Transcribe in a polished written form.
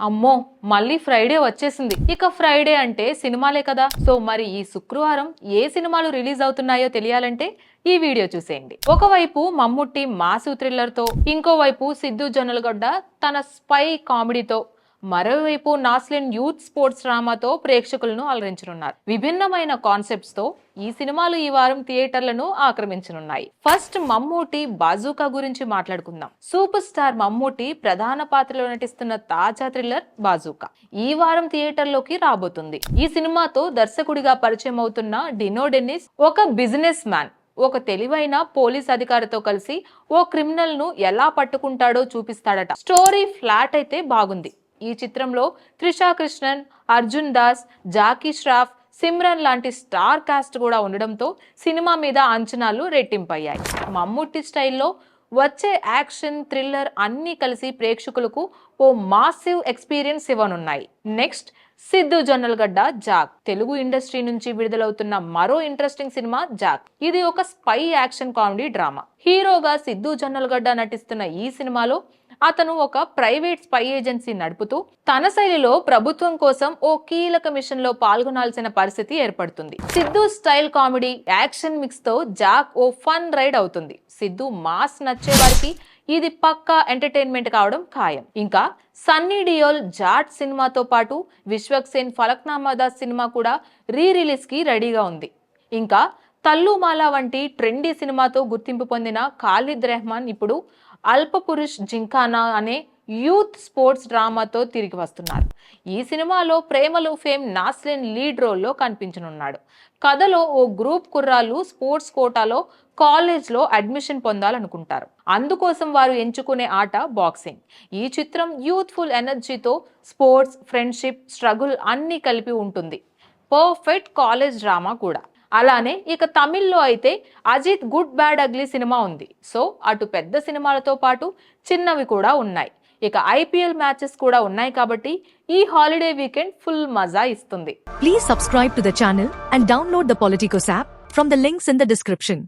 అమ్మో మళ్ళీ ఫ్రైడే వచ్చేసింది. ఇక ఫ్రైడే అంటే సినిమాలే కదా. సో మరి ఈ శుక్రవారం ఏ సినిమాలు రిలీజ్ అవుతున్నాయో తెలియాలంటే ఈ వీడియో చూసేయండి. ఒకవైపు మమ్ముట్టి మాసు థ్రిల్లర్ తో, ఇంకోవైపు సిద్ధు జొన్నలగడ్డ తన స్పై కామెడీతో, మరోవైపు నాస్లిన్ యూత్ స్పోర్ట్స్ డ్రామాతో ప్రేక్షకులను అలరించనున్నారు. విభిన్నమైన కాన్సెప్ట్స్ తో ఈ సినిమాలు ఈ వారం థియేటర్లను ఆక్రమించనున్నాయి. ఫస్ట్ మమ్మూటి బాజూకా గురించి మాట్లాడుకుందాం. సూపర్ స్టార్ మమ్మూటి ప్రధాన పాత్రలో నటిస్తున్న తాజా థ్రిల్లర్ బాజూకా ఈ వారం థియేటర్లోకి రాబోతుంది. ఈ సినిమాతో దర్శకుడిగా పరిచయం అవుతున్న డినో డెన్నిస్ ఒక బిజినెస్ మ్యాన్ ఒక తెలివైన పోలీస్ అధికారితో కలిసి ఓ క్రిమినల్ ను ఎలా పట్టుకుంటాడో చూపిస్తాడట. స్టోరీ ఫ్లాట్ అయితే బాగుంది. ఈ చిత్రంలో త్రిషా కృష్ణన్, అర్జున్ దాస్, జాకీ ష్రాఫ్, సిమ్రన్ లాంటి స్టార్ కాస్ట్ కూడా ఉండడంతో సినిమా మీద అంచనాలు రెట్టింపయ్యాయి. మమ్ముట్టి స్టైల్లో వచ్చే యాక్షన్ థ్రిల్లర్ అన్నీ కలిసి ప్రేక్షకులకు ఓ మాసివ్ ఎక్స్పీరియన్స్ ఇవ్వనున్నాయి. Next Siddhu Jonnalagadda Jack. Telugu industry నుంచి విడుదలవుతున్న మరో ఇంట్రెస్టింగ్ సినిమా జాక్. ఇది ఒక స్పై యాక్షన్ కామెడీ డ్రామా. హీరోగా సిద్ధు జొన్నలగడ్డ నటిస్తున్న ఈ సినిమాలో అతను ఒక ప్రైవేట్ స్పై ఏజెన్సీ నడుపుతూ తన శైలిలో ప్రభుత్వం కోసం ఓ కీలక మిషన్ లో పాల్గొనాల్సిన పరిస్థితి ఏర్పడుతుంది. Siddhu style comedy action mix తో జాక్ ఓ ఫన్ రైడ్ అవుతుంది. సిద్ధు మాస్ నచ్చే వారికి ఇది పక్కా ఎంటర్టైన్మెంట్ కావడం ఖాయం. ఇంకా సన్నీ డియోల్ జాట్ సినిమాతో పాటు విశ్వక్ సేన్ ఫలక్నామా దాస్ సినిమా కూడా రిలీజ్ కి రెడీగా ఉంది. ఇంకా తల్లుమాల వంటి ట్రెండీ సినిమాతో గుర్తింపు పొందిన ఖాలిద్ రెహమాన్ ఇప్పుడు అల్పపురుష్ జింకానా అనే యూత్ స్పోర్ట్స్ డ్రామాతో తిరిగి వస్తున్నారు. ఈ సినిమాలో ప్రేమలు ఫేమ్ నాస్లిన్ లీడ్ రోల్లో కనిపించనున్నాడు. కథలో ఓ గ్రూప్ కుర్రాళ్ళు స్పోర్ట్స్ కోటాలో కాలేజ్లో అడ్మిషన్ పొందాలనుకుంటారు. అందుకోసం వారు ఎంచుకునే ఆట బాక్సింగ్. ఈ చిత్రం యూత్ఫుల్ ఎనర్జీతో స్పోర్ట్స్, ఫ్రెండ్షిప్, స్ట్రగుల్ అన్నీ కలిపి ఉంటుంది. పర్ఫెక్ట్ కాలేజ్ డ్రామా కూడా. అలానే ఇక తమిళ్లో అయితే Ajith Good Bad Ugly cinema ఉంది. సో అటు పెద్ద సినిమాలతో పాటు చిన్నవి కూడా ఉన్నాయి. ఇక IPL మ్యాచెస్ కూడా ఉన్నాయి కాబట్టి ఈ హాలిడే వీకెండ్ ఫుల్ మజా ఇస్తుంది. Please subscribe to the channel and download the Politicos app from the links in the description.